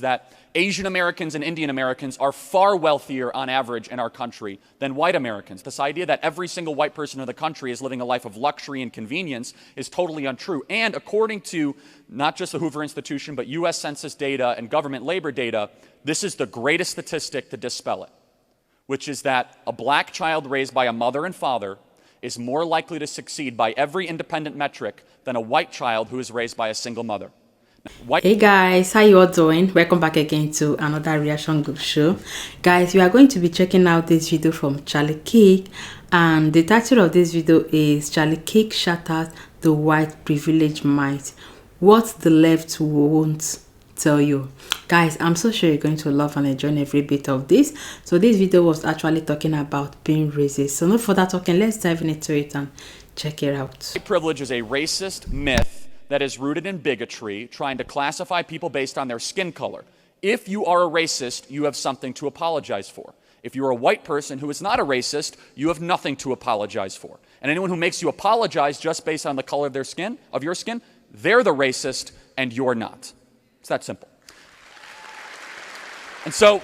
that Asian Americans and Indian Americans are far wealthier on average in our country than white Americans. This idea that every single white person in the country is living a life of luxury and convenience is totally untrue. And according to not just the Hoover Institution, but U.S. Census data and government labor data, this is the greatest statistic to dispel it, which is that a black child raised by a mother and father is more likely to succeed by every independent metric than a white child who is raised by a single mother. Hey guys, how you all doing? Welcome back again to another reaction group show. Guys, we are going to be checking out this video from Charlie Kirk, and the title of this video is Charlie Kirk Shatters the White Privilege Myth, What the Left Won't Tell You. Guys, I'm so sure you're going to love and enjoy every bit of this. So this video was actually talking about being racist. So no further talking, let's dive into it and check it out. White privilege is a racist myth that is rooted in bigotry, trying to classify people based on their skin color. If you are a racist, you have something to apologize for. If you're a white person who is not a racist, you have nothing to apologize for. And anyone who makes you apologize just based on the color of their skin, they're the racist and you're not. It's that simple. And so,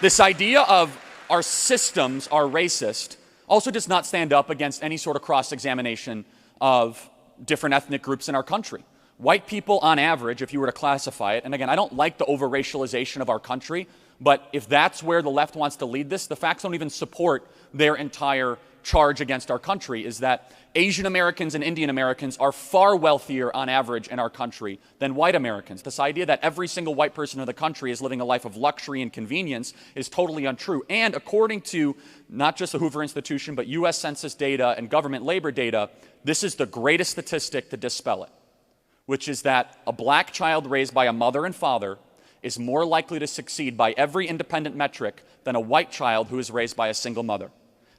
this idea of our systems are racist also does not stand up against any sort of cross-examination of different ethnic groups in our country. White people on average, if you were to classify it, and again, I don't like the over-racialization of our country, but if that's where the left wants to lead this, the facts don't even support their entire charge against our country, is that Asian Americans and Indian Americans are far wealthier on average in our country than white Americans. This idea that every single white person in the country is living a life of luxury and convenience is totally untrue. And according to not just the Hoover Institution, but U.S. Census data and government labor data, this is the greatest statistic to dispel it, which is that a black child raised by a mother and father is more likely to succeed by every independent metric than a white child who is raised by a single mother.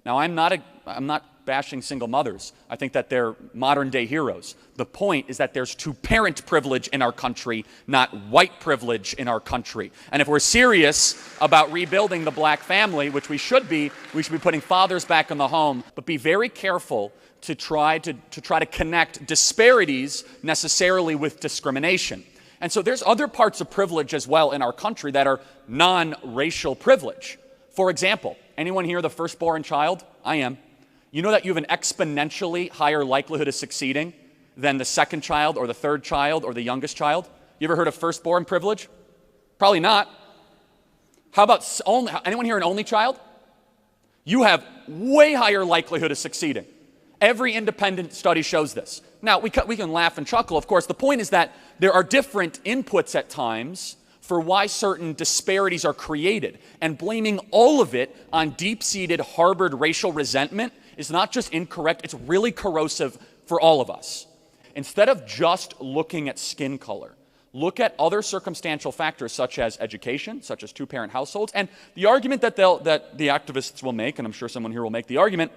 Now, I'm not bashing single mothers. I think that they're modern-day heroes. The point is that there's two-parent privilege in our country, not white privilege in our country. And if we're serious about rebuilding the black family, which we should be putting fathers back in the home, but be very careful to try to connect disparities necessarily with discrimination. And so there's other parts of privilege as well in our country that are non-racial privilege. For example, anyone here the firstborn child? I am. You know that you have an exponentially higher likelihood of succeeding than the second child or the third child or the youngest child? You ever heard of firstborn privilege? Probably not. How about anyone here an only child? You have way higher likelihood of succeeding. Every independent study shows this. Now, we can laugh and chuckle, of course. The point is that there are different inputs at times for why certain disparities are created. And blaming all of it on deep-seated, harbored racial resentment is not just incorrect, it's really corrosive for all of us. Instead of just looking at skin color, look at other circumstantial factors such as education, such as two-parent households. And the argument that the activists will make, and I'm sure someone here will make the argument,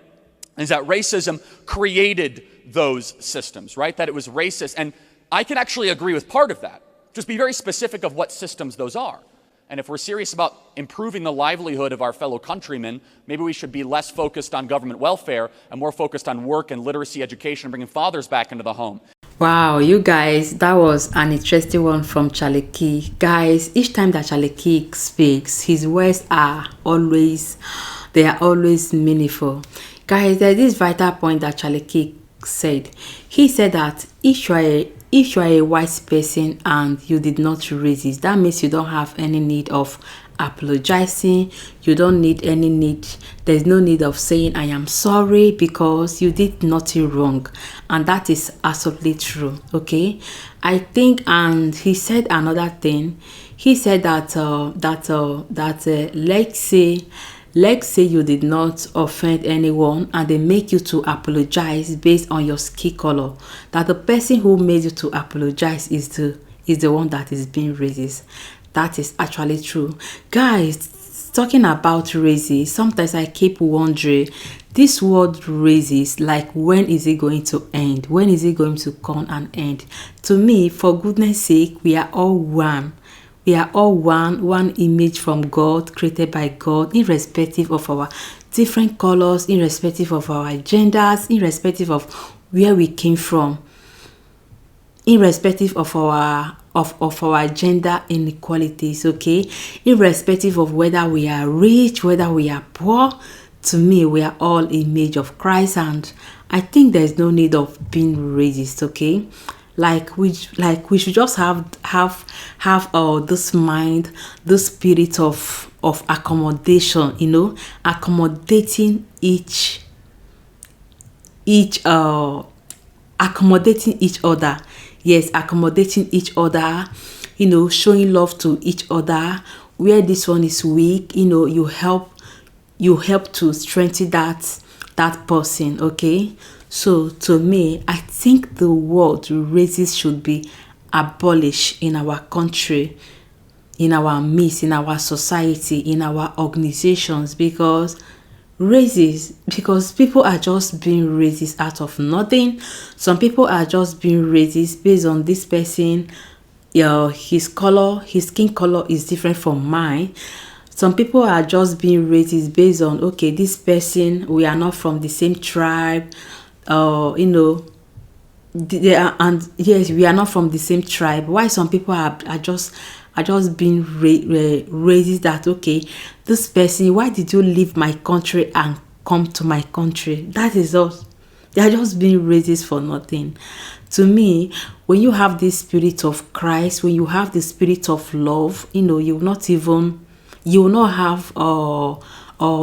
is that racism created those systems, right? That it was racist. And I can actually agree with part of that. Just be very specific of what systems those are. And if we're serious about improving the livelihood of our fellow countrymen, maybe we should be less focused on government welfare and more focused on work and literacy education and bringing fathers back into the home. Wow, you guys, that was an interesting one from Charlie Kirk. Guys, each time that Charlie Kirk speaks, his words are always meaningful. Guys, there's this vital point that Charlie Kirk said. He said that if you are a white person and you did not resist, that means you don't have any need of apologizing. You don't need there's no need of saying I am sorry because you did nothing wrong. And that is absolutely true, okay? I think, and he said another thing. He said that let's say you did not offend anyone and they make you to apologize based on your skin color, that the person who made you to apologize is the one that is being racist. That is actually true. Guys, talking about racist, sometimes I keep wondering, this word racist, like, when is it going to end? When is it going to come and end? To me, for goodness sake, we are all one. We are all one image from God, created by God, irrespective of our different colors, irrespective of our genders, irrespective of where we came from, irrespective of our of our gender inequalities, okay? Irrespective of whether we are rich, whether we are poor, to me, we are all image of Christ, and I think there's no need of being racist, okay? We should just have this mind, this spirit of accommodation, accommodating accommodating each other. Yes, accommodating each other, showing love to each other. Where this one is weak, you help to strengthen that person, okay? So to me, I think the word racist should be abolished in our country, in our midst, in our society, in our organizations, because people are just being racist out of nothing. Some people are just being racist based on this person, his skin color is different from mine. Some people are just being racist based on, okay, this person, we are not from the same tribe, and yes, we are not from the same tribe. Why some people are just being racist that, okay, this person, why did you leave my country and come to my country? That is us. They are just being racist for nothing. To me, when you have the spirit of Christ, when you have the spirit of love, you will not have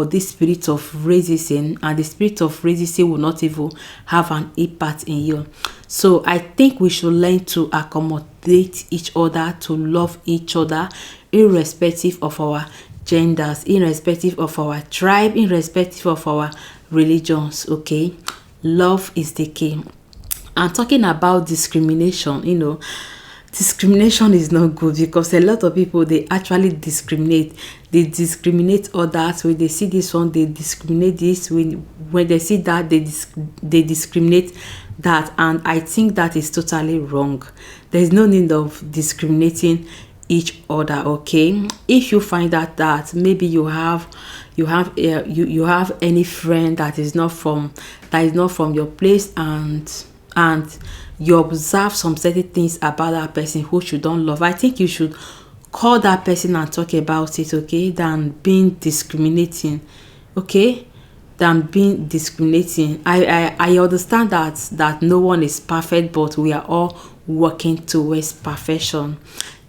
this spirit of racism, and the spirit of racism will not even have an impact in you. So I think we should learn to accommodate each other, to love each other, irrespective of our genders, irrespective of our tribe, irrespective of our religions, okay? Love is the key. And talking about discrimination, discrimination is not good, because a lot of people, they actually discriminate. They discriminate others. When they see this one, they discriminate this. When they see that, they discriminate that. And I think that is totally wrong. There's no need of discriminating each other, okay? If you find that maybe you have any friend that is not from your place, and you observe some certain things about that person who you don't love, I think you should call that person and talk about it, okay, than being discriminating, okay? Than being discriminating. I understand that no one is perfect, but we are all working towards perfection.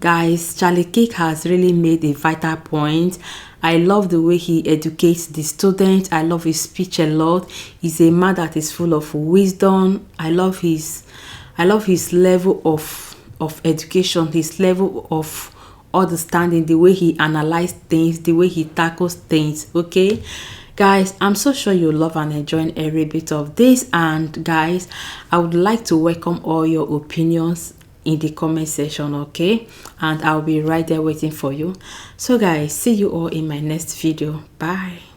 Guys, Charlie Kirk has really made a vital point. I love the way he educates the students. I love his speech a lot. He's a man that is full of wisdom. I love his level of education, his level of understanding, the way he analyzes things, the way he tackles things, okay? Guys, I'm so sure you love and enjoy every bit of this. And guys, I would like to welcome all your opinions in the comment section, okay? And I'll be right there waiting for you. So guys, see you all in my next video. Bye.